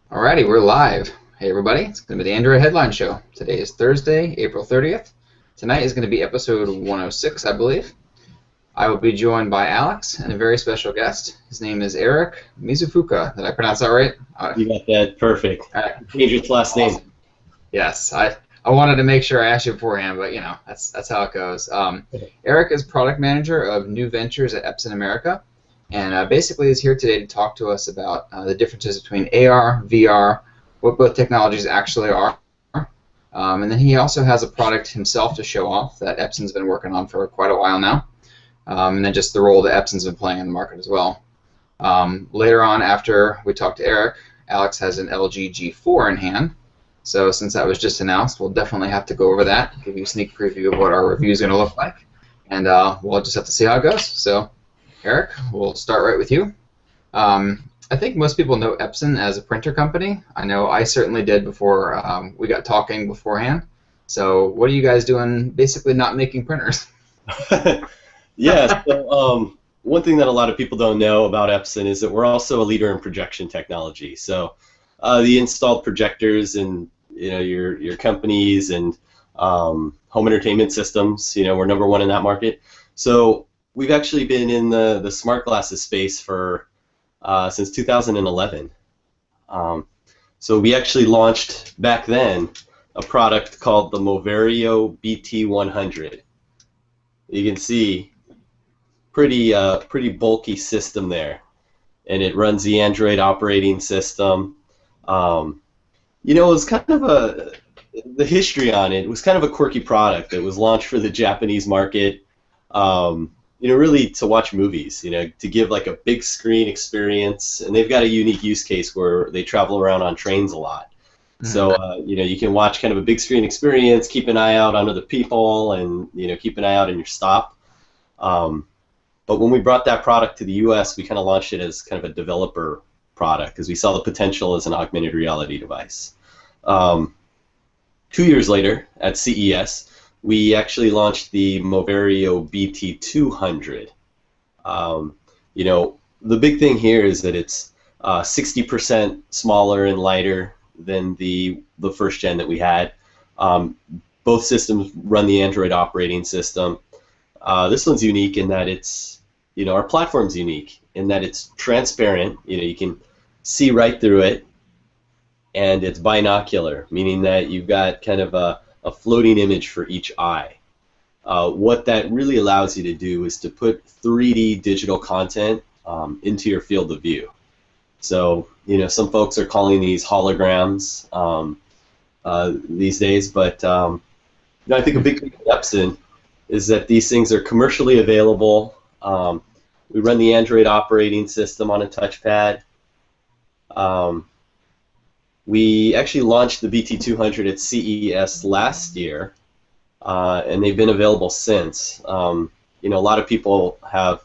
Alrighty, we're live. Hey everybody, it's going to be the Android Headline Show. Today is Thursday, April 30th. Tonight is going to be episode 106, I believe. I will be joined by Alex and a very special guest. His name is Eric Mizufuka. Did I pronounce that right? You got that perfect. Change your last name. Yes, I wanted to make sure I asked you beforehand, but that's how it goes. Eric is product manager of new ventures at Epson America, and basically is here today to talk to us about the differences between AR, VR, what both technologies actually are, and then he also has a product himself to show off that Epson's been working on for quite a while now, and then just the role that Epson's been playing in the market as well. Later on, after we talk to Eric, Alex has an LG G4 in hand. So since that was just announced, we'll definitely have to go over that, give you a sneak preview of what our review is going to look like, and we'll just have to see how it goes. So, Eric, we'll start right with you. I think most people know Epson as a printer company. I know I certainly did before we got talking beforehand. So what are you guys doing basically not making printers? Yeah, so one thing that a lot of people don't know about Epson is that we're also a leader in projection technology. So the installed projectors and your companies and home entertainment systems, we're number one in that market. So we've actually been in the smart glasses space for since 2011. So we actually launched back then a product called the Moverio BT100. You can see pretty bulky system there, and it runs the Android operating system. It was kind of the history on it was kind of a quirky product that was launched for the Japanese market, really to watch movies, to give like a big screen experience, and they've got a unique use case where they travel around on trains a lot. So, you can watch kind of a big screen experience, keep an eye out on other people, and, keep an eye out on your stop. But when we brought that product to the US, we kind of launched it as kind of a developer product because we saw the potential as an augmented reality device. 2 years later, at CES, we actually launched the Moverio BT200. The big thing here is that it's 60% smaller and lighter than the first gen that we had. Both systems run the Android operating system. This one's unique in that it's, our platform's unique in that it's transparent. You can see right through it, and it's binocular, meaning that you've got kind of a floating image for each eye. What that really allows you to do is to put 3D digital content into your field of view. So, some folks are calling these holograms these days, but I think a big thing with Epson is that these things are commercially available. We run the Android operating system on a touchpad. We actually launched the BT200 at CES last year, and they've been available since. A lot of people have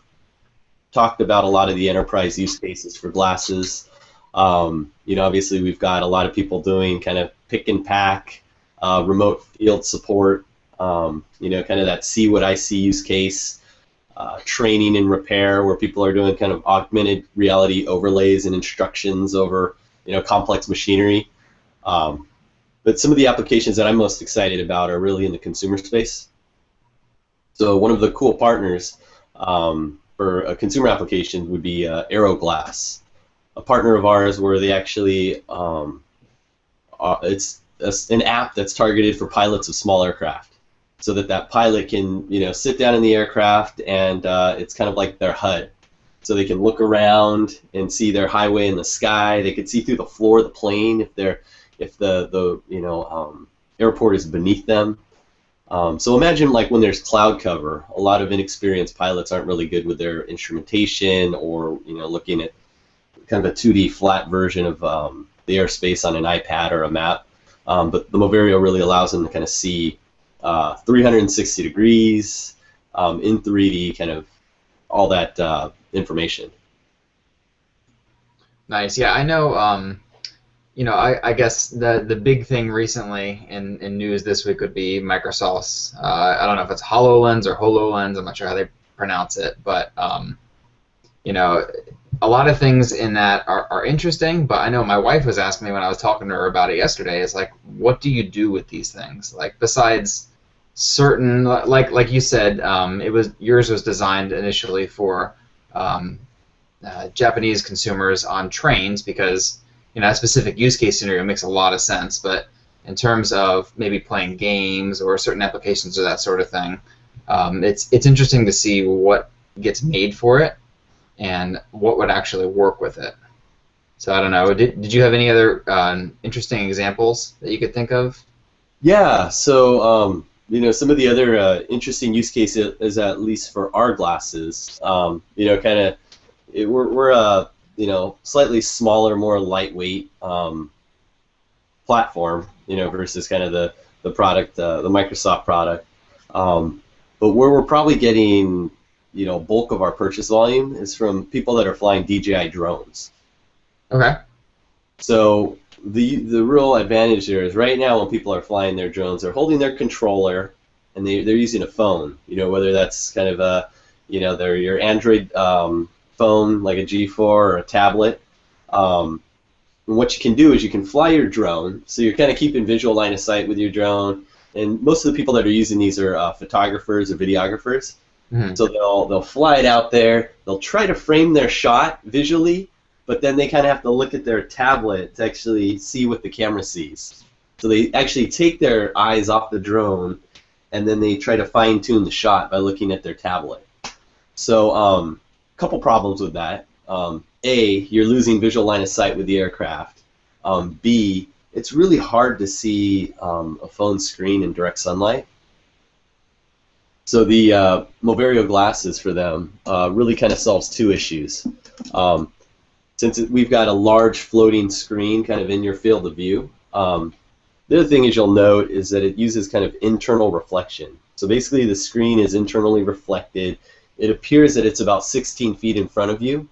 talked about a lot of the enterprise use cases for glasses. Obviously we've got a lot of people doing kind of pick and pack, remote field support, kind of that see what I see use case, training and repair where people are doing kind of augmented reality overlays and instructions over complex machinery. But some of the applications that I'm most excited about are really in the consumer space. So one of the cool partners for a consumer application would be Aeroglass, a partner of ours where they actually, it's an app that's targeted for pilots of small aircraft, so that pilot can sit down in the aircraft and it's kind of like their HUD. So they can look around and see their highway in the sky. They could see through the floor of the plane if the airport is beneath them. So imagine like when there's cloud cover, a lot of inexperienced pilots aren't really good with their instrumentation or looking at kind of a 2D flat version of the airspace on an iPad or a map. But the Moverio really allows them to kind of see 360 degrees in 3D, kind of all that information. Nice. Yeah, I know. I guess the big thing recently in news this week would be Microsoft's. I don't know if it's Hololens or Hololens. I'm not sure how they pronounce it, but a lot of things in that are interesting, but I know my wife was asking me when I was talking to her about it yesterday, is like, what do you do with these things? Like, besides certain, like you said, yours was designed initially for Japanese consumers on trains because, a specific use case scenario makes a lot of sense, but in terms of maybe playing games or certain applications or that sort of thing, it's interesting to see what gets made for it and what would actually work with it. So I don't know. Did you have any other interesting examples that you could think of? Yeah. So some of the other interesting use cases is at least for our glasses. We're a slightly smaller, more lightweight platform, versus kind of the product, the Microsoft product. But where we're probably getting bulk of our purchase volume is from people that are flying DJI drones. Okay. So the real advantage there is right now when people are flying their drones, they're holding their controller and they're using a phone. Whether that's kind of your Android phone like a G4 or a tablet. And what you can do is you can fly your drone, so you're kind of keeping visual line of sight with your drone. And most of the people that are using these are photographers or videographers. Mm-hmm. So they'll fly it out there. They'll try to frame their shot visually, but then they kind of have to look at their tablet to actually see what the camera sees. So they actually take their eyes off the drone, and then they try to fine-tune the shot by looking at their tablet. So a couple problems with that. A, you're losing visual line of sight with the aircraft. B, it's really hard to see a phone screen in direct sunlight. So the Moverio glasses for them really kind of solves two issues. Since we've got a large floating screen kind of in your field of view, the other thing is you'll note is that it uses kind of internal reflection. So basically the screen is internally reflected. It appears that it's about 16 feet in front of you.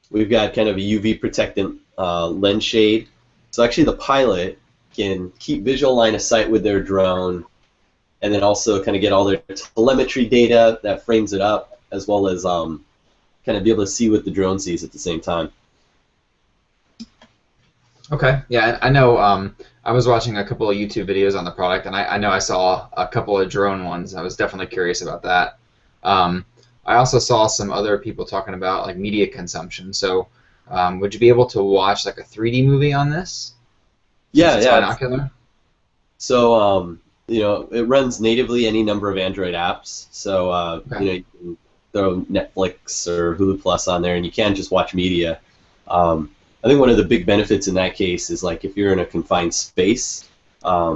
We've got kind of a UV protectant lens shade. So actually the pilot can keep visual line of sight with their drone and then also kind of get all their telemetry data that frames it up, as well as kind of be able to see what the drone sees at the same time. Okay, yeah, I know. I was watching a couple of YouTube videos on the product, and I know I saw a couple of drone ones. I was definitely curious about that. I also saw some other people talking about like media consumption. So, would you be able to watch like a 3D movie on this? Yeah, yeah. Binocular. So, it runs natively any number of Android apps. So, Okay. you can throw Netflix or Hulu Plus on there, and you can just watch media. I think one of the big benefits in that case is like if you're in a confined space,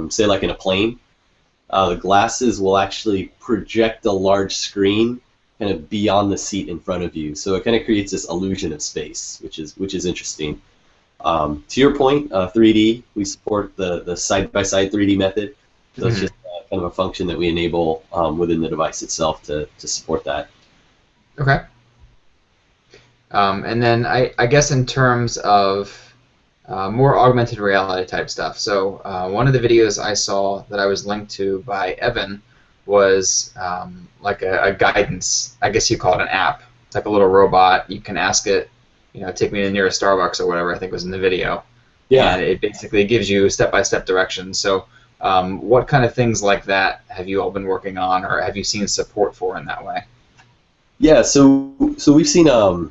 say like in a plane, the glasses will actually project a large screen kind of beyond the seat in front of you. So it kind of creates this illusion of space, which is interesting. To your point, 3D, we support the side-by-side 3D method. So it's just kind of a function that we enable within the device itself to support that. Okay. And then I guess in terms of more augmented reality type stuff. So one of the videos I saw that I was linked to by Evan was like a guidance, I guess you call it an app. It's like a little robot. You can ask it, take me to the nearest Starbucks or whatever, I think was in the video. Yeah. And it basically gives you step-by-step directions. So what kind of things like that have you all been working on, or have you seen support for in that way? Yeah, so we've seen a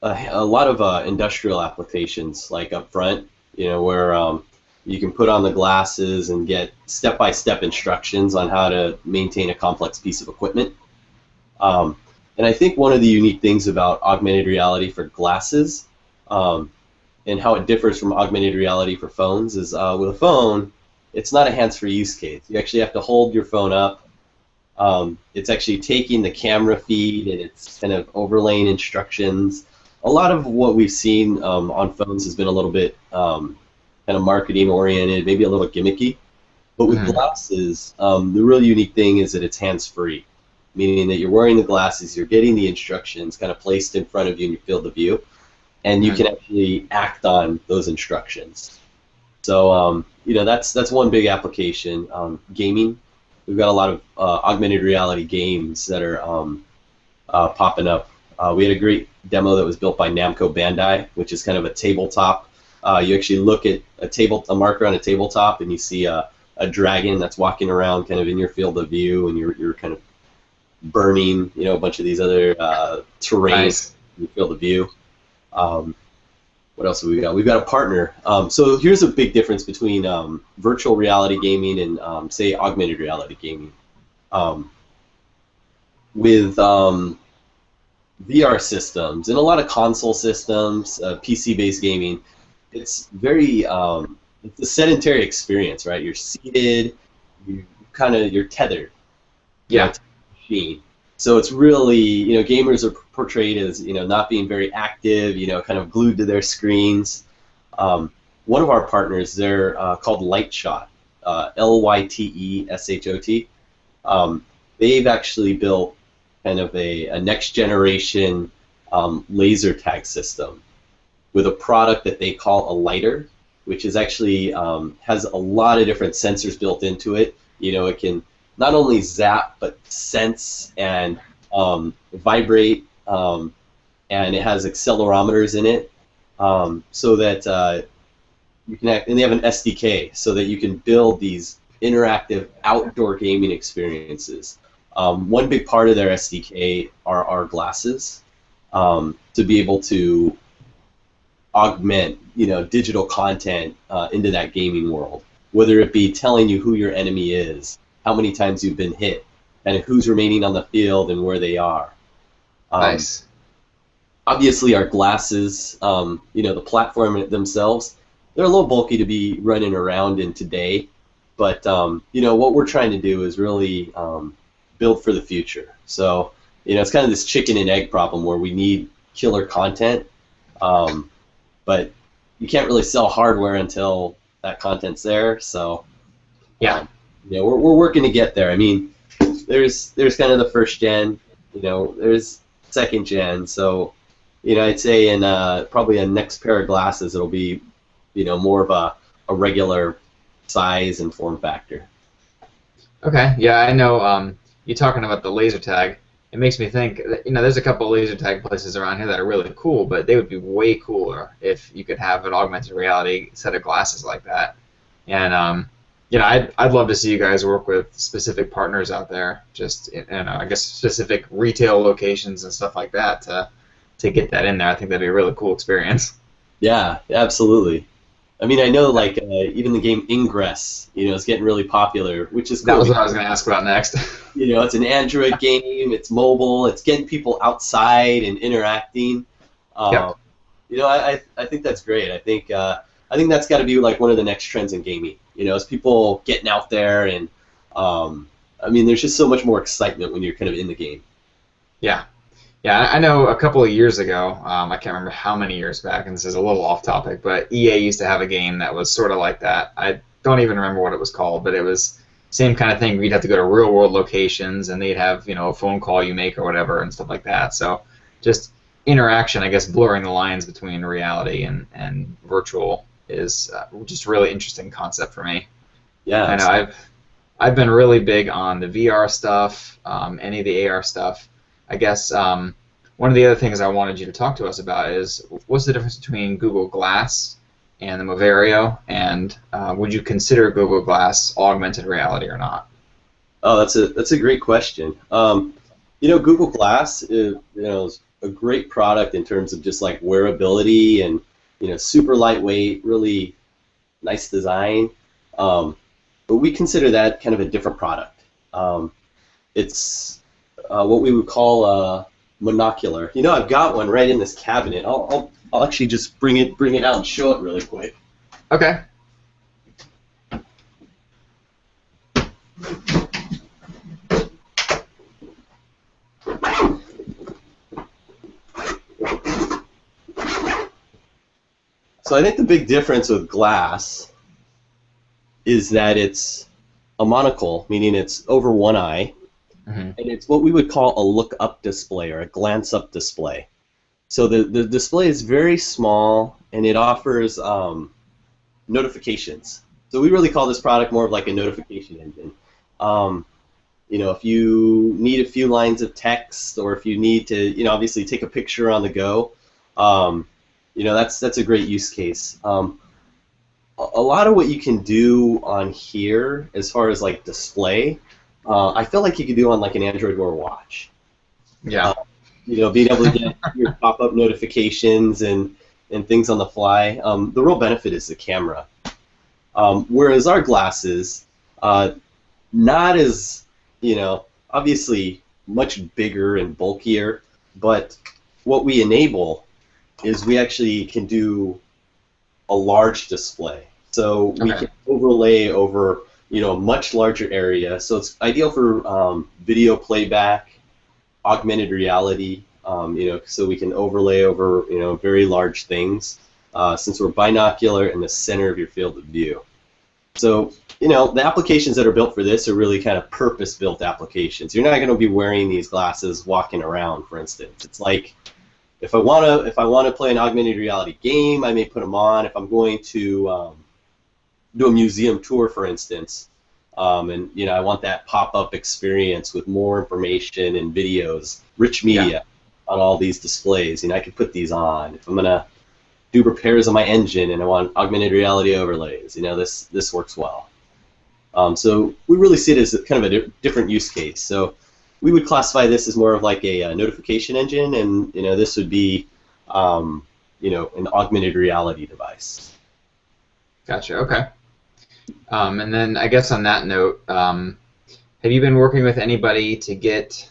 lot of industrial applications, like up front, where you can put on the glasses and get step-by-step instructions on how to maintain a complex piece of equipment. And I think one of the unique things about augmented reality for glasses and how it differs from augmented reality for phones is with a phone, it's not a hands-free use case. You actually have to hold your phone up. It's actually taking the camera feed and it's kind of overlaying instructions. A lot of what we've seen on phones has been a little bit kind of marketing oriented, maybe a little gimmicky. But with glasses, the really unique thing is that it's hands-free, meaning that you're wearing the glasses, you're getting the instructions kind of placed in front of you in your field of view, and you can actually act on those instructions. So that's one big application. Gaming, we've got a lot of augmented reality games that are popping up. We had a great demo that was built by Namco Bandai, which is kind of a tabletop. You actually look at a marker on a tabletop, and you see a dragon that's walking around kind of in your field of view, and you're kind of burning, a bunch of these other terrain Nice. in your field of view. What else have we got? We've got a partner. So here's a big difference between virtual reality gaming and, say, augmented reality gaming. With VR systems and a lot of console systems, PC-based gaming, it's very it's a sedentary experience, right? You're seated, you're tethered, Yeah. to the machine. So it's really, gamers are portrayed as, not being very active, kind of glued to their screens. One of our partners, they're called Lightshot, Lyteshot. They've actually built kind of a next generation laser tag system with a product that they call a lighter, which is actually has a lot of different sensors built into it. It can not only zap but sense and vibrate, and it has accelerometers in it, so that you can and they have an SDK so that you can build these interactive outdoor gaming experiences. One big part of their SDK are our glasses, to be able to augment, digital content into that gaming world, whether it be telling you who your enemy is, how many times you've been hit, and who's remaining on the field and where they are. Nice. Obviously, our glasses, the platform themselves, they're a little bulky to be running around in today, but what we're trying to do is really build for the future. So, it's kind of this chicken and egg problem where we need killer content, but you can't really sell hardware until that content's there. So, Yeah. we're working to get there. I mean, there's kind of the first gen, there's second gen. So, I'd say in probably a next pair of glasses, it'll be, more of a regular size and form factor. Okay. Yeah, I know. You talking about the laser tag? It makes me think that, there's a couple of laser tag places around here that are really cool, but they would be way cooler if you could have an augmented reality set of glasses like that. And I'd love to see you guys work with specific partners out there, just I guess specific retail locations and stuff like that to get that in there. I think that'd be a really cool experience. Yeah, absolutely. I mean, I know like even the game Ingress, is getting really popular, which is cool. That was what I was going to ask about next. It's an Android game, it's mobile, it's getting people outside and interacting. Yep. I think that's great. I think that's got to be like one of the next trends in gaming. As people getting out there and I mean, there's just so much more excitement when you're kind of in the game. Yeah. Yeah, I know a couple of years ago, I can't remember how many years back, and this is a little off topic, but EA used to have a game that was sort of like that. I don't even remember what it was called, but it was same kind of thing. We'd have to go to real-world locations, and they'd have, a phone call you make or whatever and stuff like that. So just interaction, I guess, blurring the lines between reality and virtual is just a really interesting concept for me. Yeah. I know I've been really big on the VR stuff, any of the AR stuff. I guess one of the other things I wanted you to talk to us about is what's the difference between Google Glass and the Moverio, and would you consider Google Glass augmented reality or not? Oh, that's a great question. Google Glass is a great product in terms of just like wearability and super lightweight, really nice design. But we consider that kind of a different product. It's what we would call monocular. I've got one right in this cabinet. I'll actually just bring it out and show it really quick. Okay. So I think the big difference with glass is that it's a monocle, meaning it's over one eye, and it's what we would call a look-up display or a glance-up display. So the display is very small, and it offers notifications. So we really call this product more of like a notification engine. if you need a few lines of text, or if you need to, obviously take a picture on the go, that's a great use case. A lot of what you can do on here, as far as like display, I feel like you could do on like an Android Wear watch. Yeah. Being able to get your pop-up notifications and things on the fly. The real benefit is the camera. Whereas our glasses, not as, obviously much bigger and bulkier, but what we enable is we actually can do a large display. So we can overlay over, a much larger area. So it's ideal for video playback, augmented reality, so we can overlay over, very large things, since we're binocular in the center of your field of view. So, the applications that are built for this are really kind of purpose-built applications. You're not going to be wearing these glasses walking around, for instance. It's like, if I want to play an augmented reality game, I may put them on. If I'm going to do a museum tour, for instance, and I want that pop-up experience with more information and videos, rich media on all these displays. I could put these on. If I'm gonna do repairs on my engine and I want augmented reality overlays, this works well. So we really see it as kind of a different use case. So we would classify this as more of like a notification engine, and this would be an augmented reality device. Gotcha. Okay. And then I guess on that note, have you been working with anybody to get?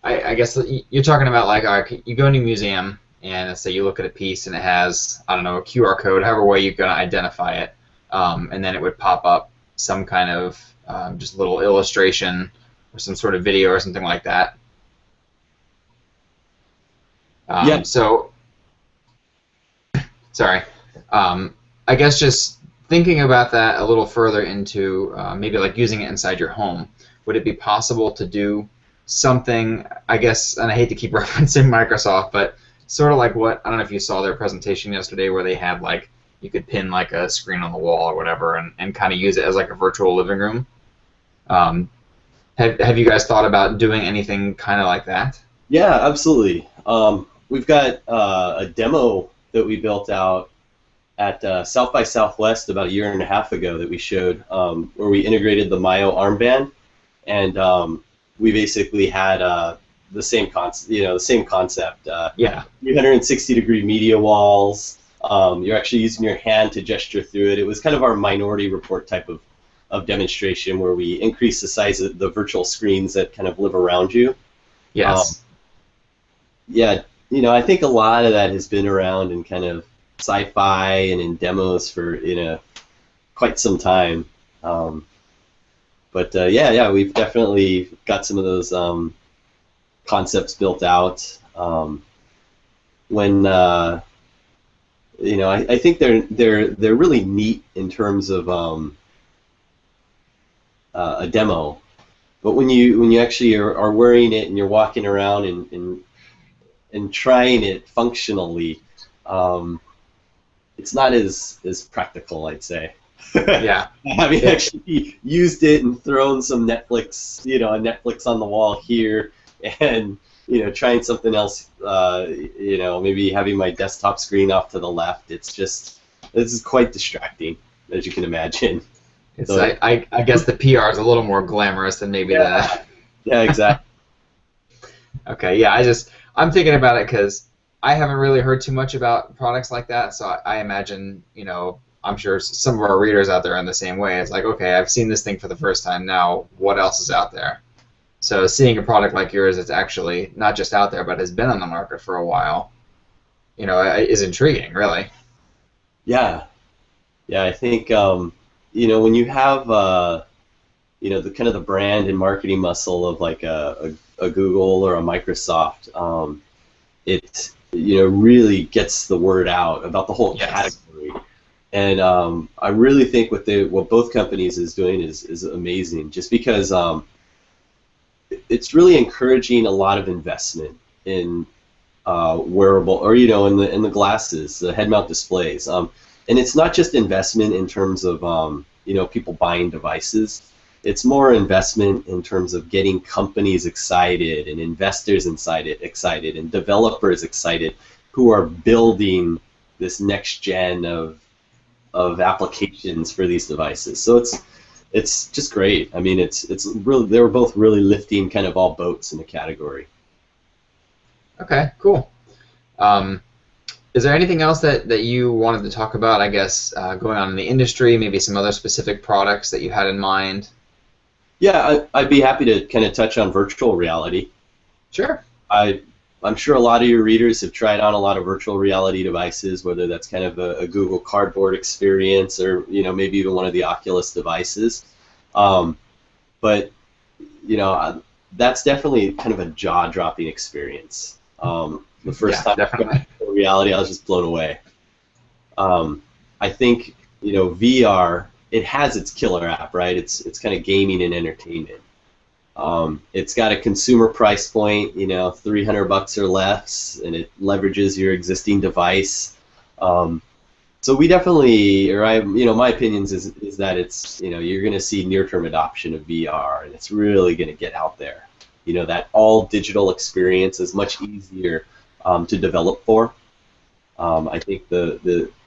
I guess you're talking about like, you go into a museum and let's say you look at a piece and it has, I don't know, a QR code, however way you're going to identify it, and then it would pop up some kind of just little illustration or some sort of video or something like that. So, sorry. I guess just thinking about that a little further into maybe like using it inside your home, would it be possible to do something, I guess, and I hate to keep referencing Microsoft, but sort of like what, I don't know if you saw their presentation yesterday where they had like, you could pin like a screen on the wall or whatever and kind of use it as like a virtual living room. Have you guys thought about doing anything kind of like that? Yeah, absolutely. We've got a demo that we built out at South by Southwest about 1.5 years ago that we showed, where we integrated the Mayo armband, and we basically had the same concept. 360-degree media walls. You're actually using your hand to gesture through it. It was kind of our Minority Report type of demonstration where we increase the size of the virtual screens that kind of live around you. Yes. I think a lot of that has been around in kind of sci-fi and in demos for quite some time. But we've definitely got some of those concepts built out. I think they're really neat in terms of a demo. But when you actually are wearing it and you're walking around and trying it functionally, it's not as practical, I'd say. Yeah. Having actually used it and thrown some Netflix, Netflix on the wall here, and trying something else, maybe having my desktop screen off to the left. This is quite distracting, as you can imagine. I guess the PR is a little more glamorous than maybe the. Yeah, exactly. Okay, yeah, I'm thinking about it because I haven't really heard too much about products like that, so I imagine, I'm sure some of our readers out there are in the same way. It's like, okay, I've seen this thing for the first time now, what else is out there? So seeing a product like yours that's actually not just out there but has been on the market for a while, is intriguing, really. Yeah. Yeah, I think, when you have, the kind of the brand and marketing muscle of like a Google or a Microsoft, it really gets the word out about the whole category. And I really think what both companies is doing is amazing, just because it's really encouraging a lot of investment in wearable, or in the glasses, the head mount displays. And it's not just investment in terms of people buying devices. it's more investment in terms of getting companies excited and investors excited and developers excited who are building this next gen of applications for these devices. So it's just great. I mean, it's really, they were both really lifting kind of all boats in the category. Okay, cool. Is there anything else that you wanted to talk about, I guess, going on in the industry, maybe some other specific products that you had in mind? Yeah, I'd be happy to kind of touch on virtual reality. Sure. I'm sure a lot of your readers have tried on a lot of virtual reality devices, whether that's kind of a Google Cardboard experience or, you know, maybe even one of the Oculus devices. But, you know, that's definitely kind of a jaw-dropping experience. The first time definitely. virtual reality, I was just blown away. I think, you know, VR, it has its killer app, right? It's kind of gaming and entertainment. It's got a consumer price point, you know, $300 or less, and it leverages your existing device. So we definitely, you know, my opinion is that it's, you know, you're going to see near-term adoption of VR, and it's really going to get out there. You know, that all-digital experience is much easier to develop for. I think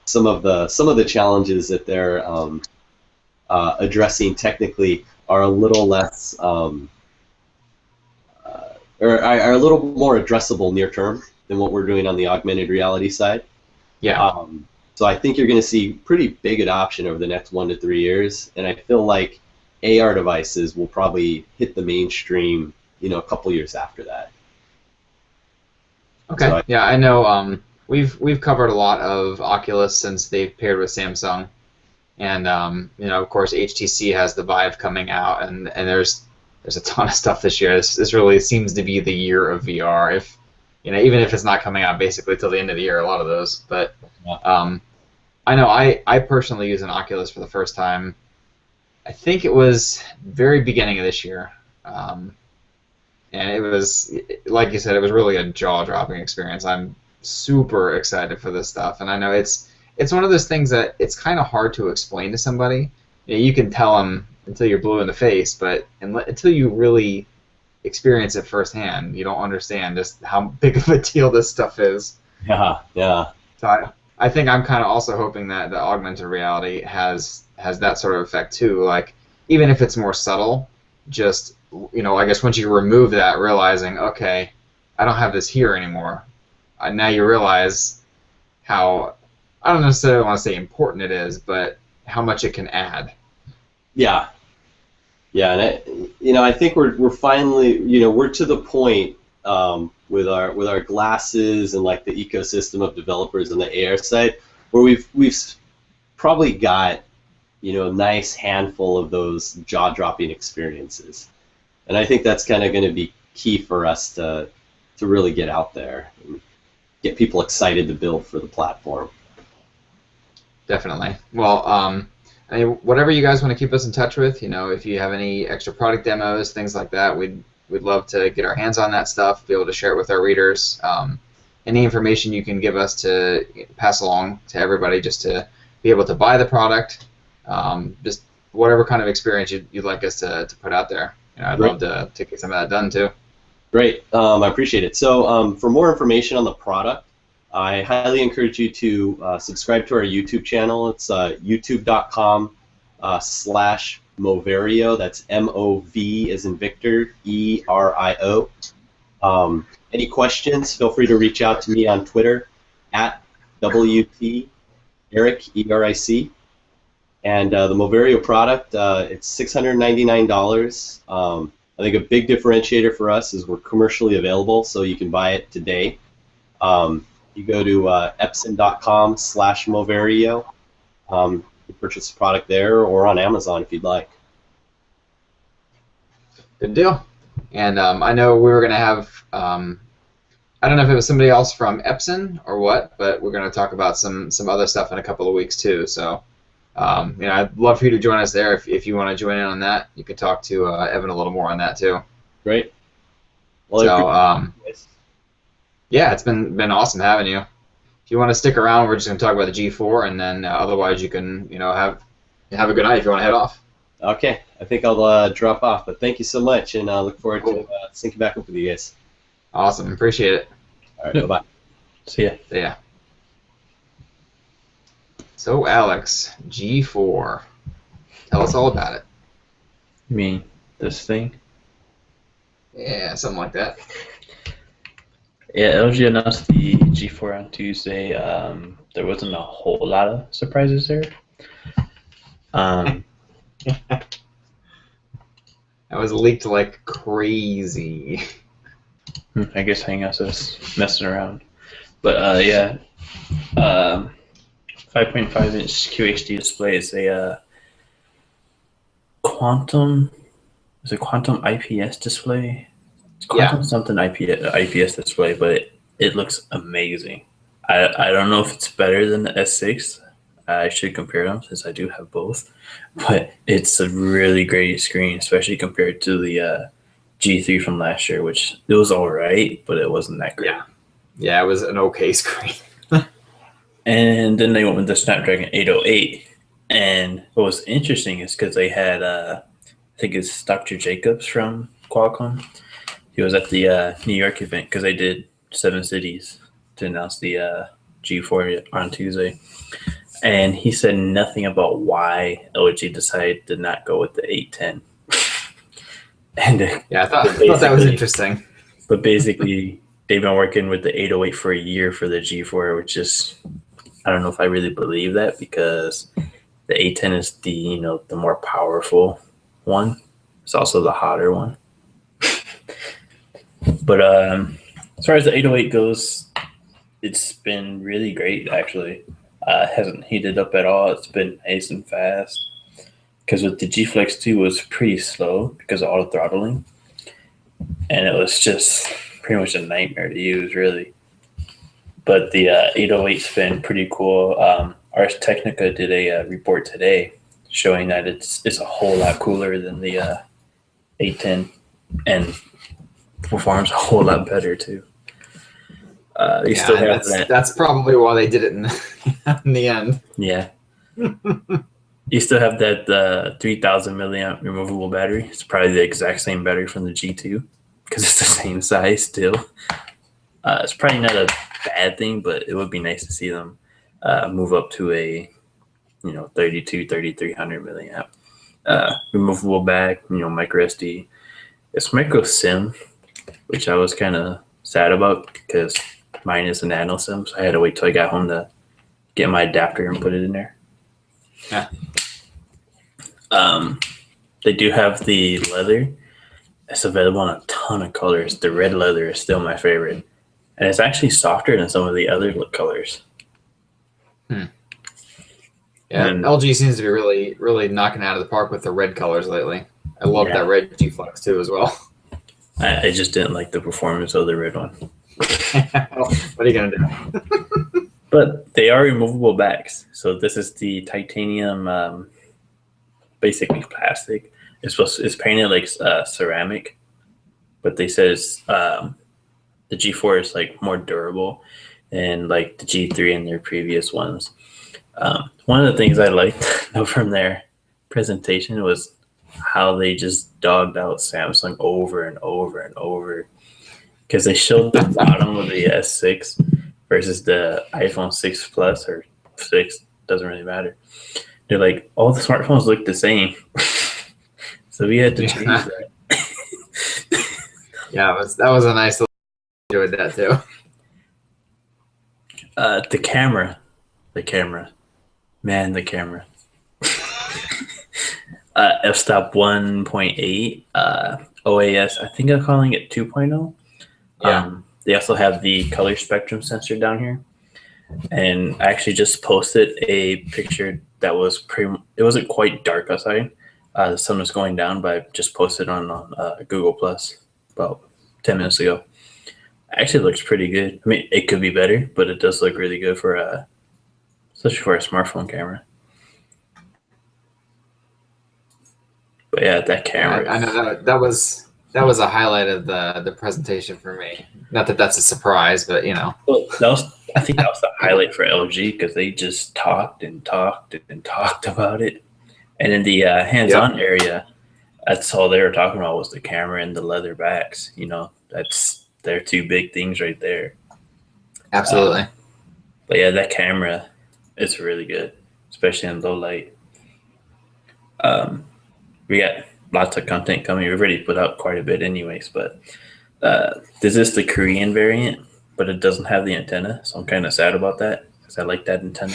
some of the challenges that they're addressing technically are a little less. Or are a little more addressable near term than what we're doing on the augmented reality side. Yeah. So I think you're going to see pretty big adoption over the next 1 to 3 years, and I feel like AR devices will probably hit the mainstream, you know, a couple years after that. Okay. So yeah, I know. We've covered a lot of Oculus since they've paired with Samsung, and you know, of course, HTC has the Vive coming out, and there's a ton of stuff this year. This really seems to be the year of VR. If you know, even if it's not coming out basically till the end of the year, a lot of those. But I know I personally use an Oculus for the first time. I think it was very beginning of this year, and it was, like you said, it was really a jaw-dropping experience. I'm super excited for this stuff, and I know it's one of those things that it's kind of hard to explain to somebody. You can tell them until you're blue in the face, but until you really experience it firsthand, you don't understand just how big of a deal this stuff is. Yeah, yeah. So I think I'm kind of also hoping that the augmented reality has that sort of effect too. Like, even if it's more subtle, just, you know, I guess once you remove that, realizing, okay, I don't have this here anymore. Now you realize how, I don't necessarily want to say important it is, but how much it can add. Yeah. Yeah, and you know, I think we're finally, you know, we're to the point with our glasses and like the ecosystem of developers on the AR side where we've probably got, you know, a nice handful of those jaw-dropping experiences, and I think that's kind of going to be key for us to really get out there and get people excited to build for the platform. Definitely. Well, I mean, whatever you guys want to keep us in touch with, you know, if you have any extra product demos, things like that, we'd love to get our hands on that stuff, be able to share it with our readers. Any information you can give us to pass along to everybody just to be able to buy the product, just whatever kind of experience you'd like us to put out there. You know, I'd love to get some of that done too. Great. I appreciate it. So for more information on the product, I highly encourage you to subscribe to our YouTube channel. It's youtube.com/Moverio. That's MOV as in Victor, ERIO. Any questions, feel free to reach out to me on Twitter at WT Eric, ERIC. And the Moverio product, it's $699. I think a big differentiator for us is we're commercially available, so you can buy it today. You go to epson.com/Moverio. You purchase the product there or on Amazon if you'd like. Good deal. And I know we were going to have, I don't know if it was somebody else from Epson or what, but we're going to talk about some other stuff in a couple of weeks too. So, you know, I'd love for you to join us there. If you want to join in on that, you can talk to Evan a little more on that too. Great. Well, so, yeah, it's been awesome having you. If you want to stick around, we're just going to talk about the G4, and then otherwise you can, you know, have a good night if you want to head off. Okay, I think I'll drop off, but thank you so much, and I look forward to syncing back up with you guys. Awesome. Appreciate it. All right, bye-bye. See ya. Yeah. So, Alex, G4. Tell us all about it. You mean this thing? Yeah, something like that. Yeah, LG announced the G4 on Tuesday. There wasn't a whole lot of surprises there. That was leaked like crazy. I guess Hangouts is messing around. But yeah, 5.5-inch QHD display is a quantum. Is it quantum IPS display? It's quantum something IPS display, but it looks amazing. I don't know if it's better than the S6. I should compare them since I do have both, but it's a really great screen, especially compared to the G3 from last year, which it was all right, but it wasn't that great. Yeah, it was an okay screen. And then they went with the Snapdragon 808. And what was interesting is because they had, I think it's Dr. Jacobs from Qualcomm. He was at the New York event because they did 7 cities to announce the G4 on Tuesday. And he said nothing about why LG decided to not go with the 810. And yeah, I thought that was interesting. But basically, they've been working with the 808 for a year for the G4, which is, I don't know if I really believe that, because the 810 is the the more powerful one. It's also the hotter one. But as far as the 808 goes, it's been really great actually. Hasn't heated up at all. It's been nice and fast. Because with the G Flex 2 was pretty slow because of auto throttling, and it was just pretty much a nightmare to use, really. But the 808's been pretty cool. Ars Technica did a report today showing that it's a whole lot cooler than the 810 and performs a whole lot better too. You still have that's probably why they did it in the end. Yeah. You still have that 3000 milliamp removable battery. It's probably the exact same battery from the G2 because it's the same size still. It's probably not a bad thing, but it would be nice to see them move up to a 3300 milliamp removable bag, micro SD. It's micro SIM, which I was kind of sad about because mine is a nano SIM, so I had to wait till I got home to get my adapter and put it in there. Yeah. They do have the leather. It's available in a ton of colors. The red leather is still my favorite, and it's actually softer than some of the other colors. Yeah, and LG seems to be really, really knocking out of the park with the red colors lately. I love that red G Flex too as well. I just didn't like the performance of the red one. What are you gonna do? But they are removable bags. So this is the titanium, basically plastic. It's painted like ceramic, but they said it's, the G4 is like more durable, and like the G3 and their previous ones. One of the things I liked from their presentation was how they just dogged out Samsung over and over and over, because they showed the bottom of the S6 versus the iPhone 6 Plus or 6, doesn't really matter. They're like, all the smartphones look the same. So we had to change that. Yeah, that was a nice little. Enjoyed that too. The camera. Man, the camera. F-stop 1.8, OAS, I think I'm calling it 2.0. Yeah. They also have the color spectrum sensor down here. And I actually just posted a picture that was it wasn't quite dark outside. The sun was going down, but I just posted on Google Plus about 10 minutes ago. Actually looks pretty good. I mean, it could be better, but it does look really good for especially for a smartphone camera. But yeah, that camera. I know that was a highlight of the presentation for me. Not that that's a surprise, but Well, I think that was the highlight for LG because they just talked and talked and talked about it. And in the hands-on area, that's all they were talking about was the camera and the leather backs. They're two big things right there. Absolutely. But yeah, that camera is really good, especially in low light. We got lots of content coming. We've already put out quite a bit anyways, but this is the Korean variant, but it doesn't have the antenna, so I'm kind of sad about that because I like that antenna.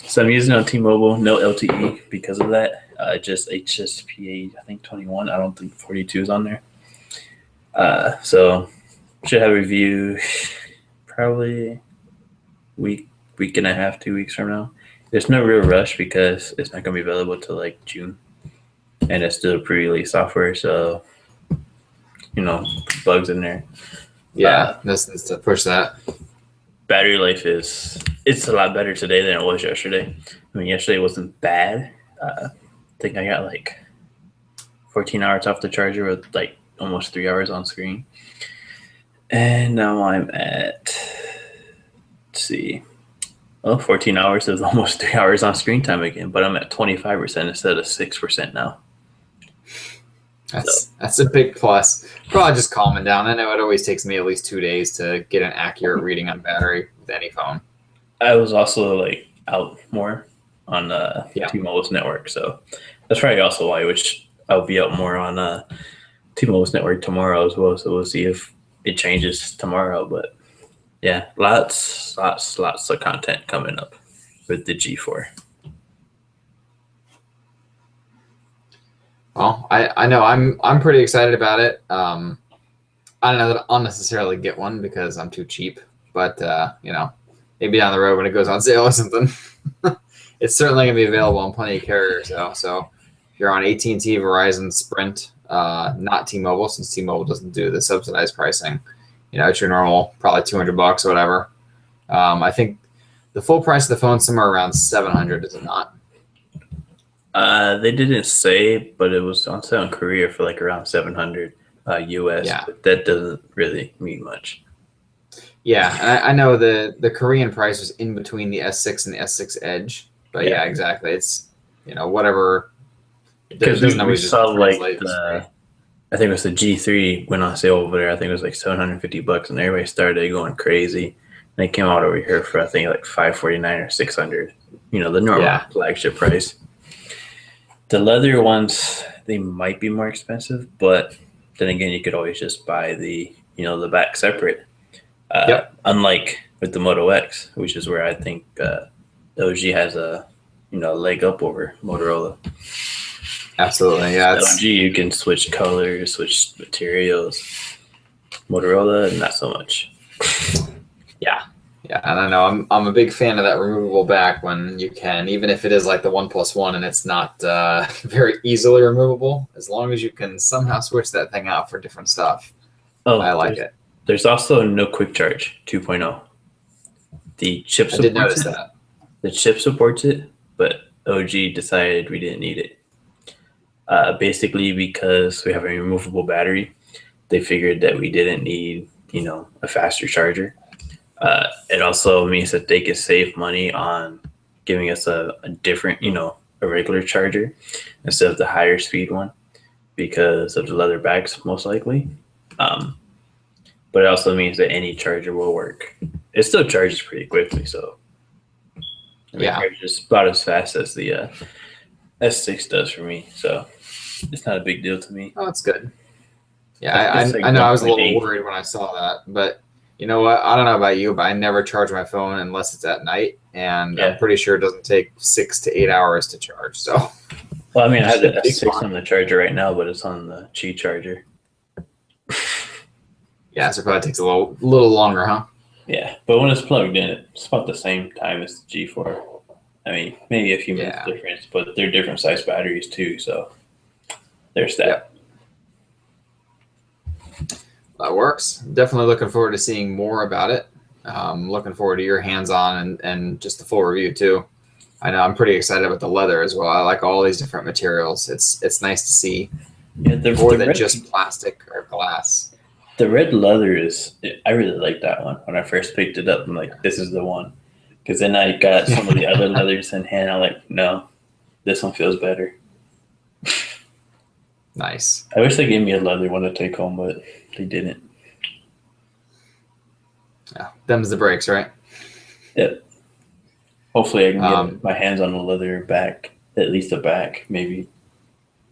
So I'm using it on T-Mobile, no LTE because of that. Just HSPA, I think 21. I don't think 42 is on there. So should have a review probably week and a half, 2 weeks from now. There's no real rush because it's not going to be available till like June, and it's still pre-release software, so bugs in there. Yeah, this is to push that. Battery life it's a lot better today than it was yesterday. I mean, yesterday wasn't bad. I think I got like 14 hours off the charger with like almost 3 hours on screen. And now I'm at, 14 hours is almost 3 hours on screen time again, but I'm at 25% instead of 6% now. That's a big plus. Probably just calming down. I know it always takes me at least 2 days to get an accurate reading on battery with any phone. I was also like out more on T-Mobile's network, so that's probably also why I wish I'll be out more on T-Mobile's network tomorrow as well. So we'll see if it changes tomorrow. But yeah, lots of content coming up with the G4. Well, I know I'm pretty excited about it. I don't know that I'll necessarily get one because I'm too cheap, but maybe down the road when it goes on sale or something. It's certainly going to be available on plenty of carriers though. So if you're on AT&T, Verizon, Sprint, not T-Mobile, since T-Mobile doesn't do the subsidized pricing, it's your normal probably $200 or whatever. I think the full price of the phone is somewhere around $700, is it not? They didn't say, but it was on sale in Korea for like around $700 US. Yeah. But that doesn't really mean much. Yeah, and I know the Korean price was in between the S6 and the S6 Edge, but yeah exactly. It's whatever. Because we saw like I think it was the G3 went on sale over there. I think it was like $750, and everybody started going crazy. And they came out over here for I think like $549 or $600. The normal flagship price. The leather ones, they might be more expensive, but then again, you could always just buy the the back separate. Unlike with the Moto X, which is where I think OG has a leg up over Motorola. Absolutely, yeah. LG, you can switch colors, switch materials. Motorola, not so much. Yeah, I don't know. I'm a big fan of that removable back when you can, even if it is like the 1+1 and it's not very easily removable. As long as you can somehow switch that thing out for different stuff, I like it. There's also no quick charge 2.0. The chip supports I did notice that. The chip supports it, but OG decided we didn't need it. Basically because we have a removable battery, they figured that we didn't need, a faster charger. It also means that they could save money on giving us a different, a regular charger instead of the higher speed one because of the leather backs, most likely. But it also means that any charger will work. It still charges pretty quickly, so it charges about as fast as the S6 does for me. So it's not a big deal to me. Oh, that's good. Yeah, I know I was a little worried when I saw that, but you know what? I don't know about you, but I never charge my phone unless it's at night, and I'm pretty sure it doesn't take 6 to 8 hours to charge. So, well, I mean, I have the S6 on the charger right now, but it's on the Qi charger. Yeah, so it probably takes a little longer, huh? Yeah, but when it's plugged in, it's about the same time as the G4. I mean, maybe a few minutes difference, but they're different size batteries too, so there's that. Yep. That works. Definitely looking forward to seeing more about it. Looking forward to your hands-on and just the full review too. I know I'm pretty excited about the leather as well. I like all these different materials. It's nice to see more than just plastic or glass. The red leather I really like that one. When I first picked it up, I'm like, this is the one. Because then I got some of the other leathers in hand. I'm like, no, this one feels better. Nice. I wish they gave me a leather one to take home, but they didn't. Yeah, them's the breaks, right? Yep. Hopefully I can get my hands on a leather back, at least a back, maybe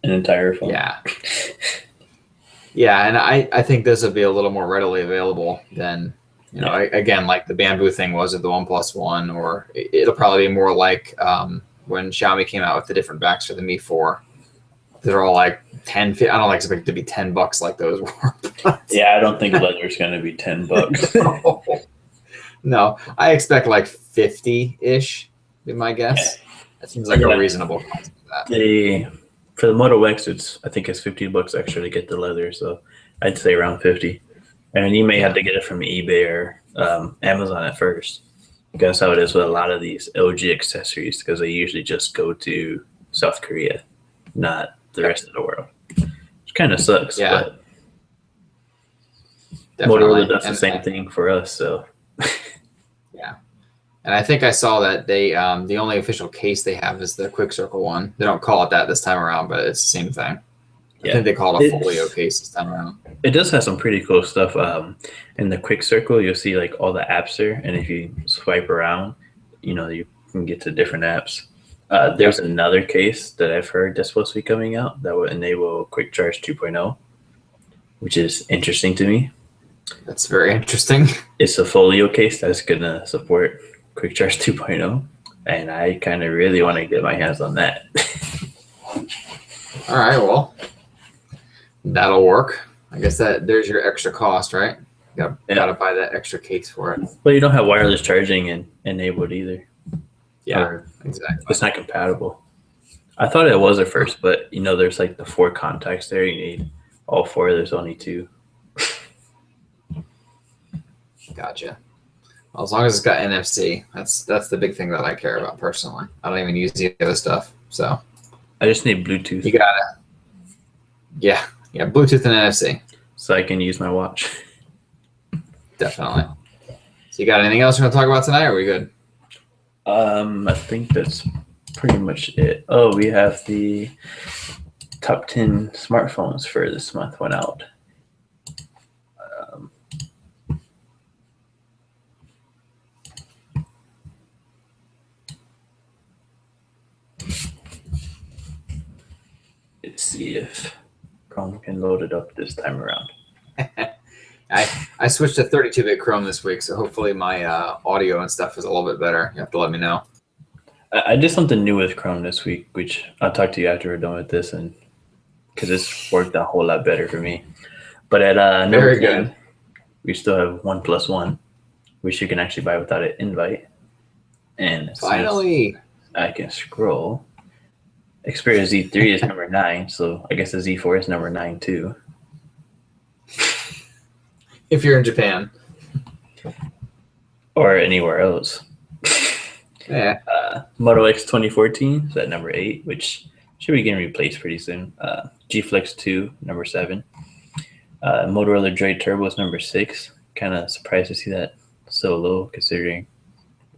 an entire phone. Yeah. Yeah, and I think this will be a little more readily available than, again, like the bamboo thing was with the OnePlus One, or it'll probably be more like when Xiaomi came out with the different backs for the Mi 4. They're all like 10, I don't expect it to be $10 like those were. Yeah, I don't think leather's going to be $10. No, I expect like 50-ish, be my guess. Yeah. That seems like a reasonable cost for that. For the Moto X, I think it's $50 extra to get the leather, so I'd say around 50. And you may have to get it from eBay or Amazon at first. That's how it is with a lot of these LG accessories, because they usually just go to South Korea, not the rest of the world. Which kind of sucks. Yeah. But Motorola does the same thing for us, so. Yeah. And I think I saw that they the only official case they have is the Quick Circle one. They don't call it that this time around, but it's the same thing. I think they call it a folio case this time around. It does have some pretty cool stuff. In the Quick Circle, you'll see like all the apps there, and if you swipe around, you can get to different apps. There's another case that I've heard that's supposed to be coming out that will enable Quick Charge 2.0, which is interesting to me. That's very interesting. It's a folio case that's going to support Quick Charge 2.0, and I kind of really want to get my hands on that. All right, well, that'll work. I guess there's your extra cost, right? You gotta buy that extra case for it. Well, you don't have wireless charging enabled either. Yeah, exactly. It's not compatible. I thought it was at first, but there's like the 4 contacts there. You need all 4. There's only 2. Gotcha. Well, as long as it's got NFC, that's the big thing that I care about personally. I don't even use the other stuff, so. I just need Bluetooth. You gotta. Yeah, Bluetooth and NFC. So I can use my watch. Definitely. So you got anything else you want to talk about tonight, or are we good? I think that's pretty much it. Oh, we have the top 10 smartphones for this month went out. Let's see if Chrome can load it up this time around. I switched to 32-bit Chrome this week, so hopefully my audio and stuff is a little bit better. You have to let me know. I did something new with Chrome this week, which I'll talk to you after we're done with this, and because it's worked a whole lot better for me. But at number 10, we still have OnePlus One, which you can actually buy without an invite. And finally, I can scroll. Xperia Z3 is number 9, so I guess the Z4 is number 9 too. If you're in Japan. Or anywhere else. Yeah. Moto X 2014 is at number 8, which should be getting replaced pretty soon. G Flex 2, number 7. Motorola Droid Turbo is number 6. Kind of surprised to see that so low considering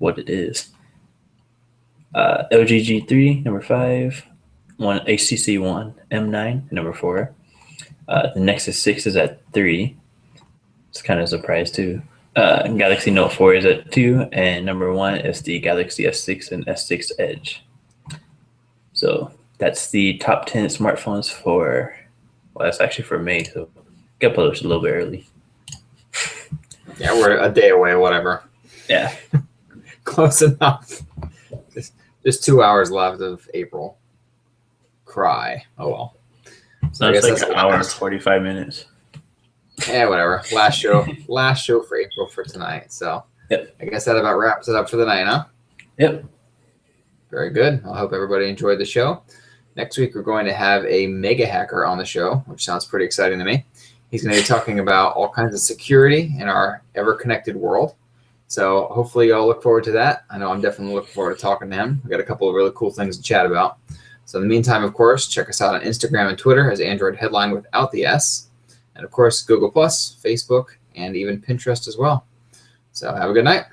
what it is. LG G3, number 5. HTC One M9, number 4. The Nexus 6 is at 3. It's kind of a surprise too. Galaxy Note 4 is at 2, and number 1 is the Galaxy S6 and S6 Edge. So that's the top 10 smartphones for, well, that's actually for May, so got published a little bit early. Yeah, we're a day away, whatever. Yeah. Close enough. There's 2 hours left of April. Cry. Oh well. So I guess like an hour and 45 minutes. Yeah, whatever. Last show for April for tonight. So yep. I guess that about wraps it up for the night, huh? Yep. Very good. I hope everybody enjoyed the show. Next week we're going to have a mega hacker on the show, which sounds pretty exciting to me. He's going to be talking about all kinds of security in our ever-connected world. So hopefully y'all look forward to that. I know I'm definitely looking forward to talking to him. We've got a couple of really cool things to chat about. So in the meantime, of course, check us out on Instagram and Twitter as Android Headline without the S. And of course, Google+, Facebook, and even Pinterest as well. So have a good night.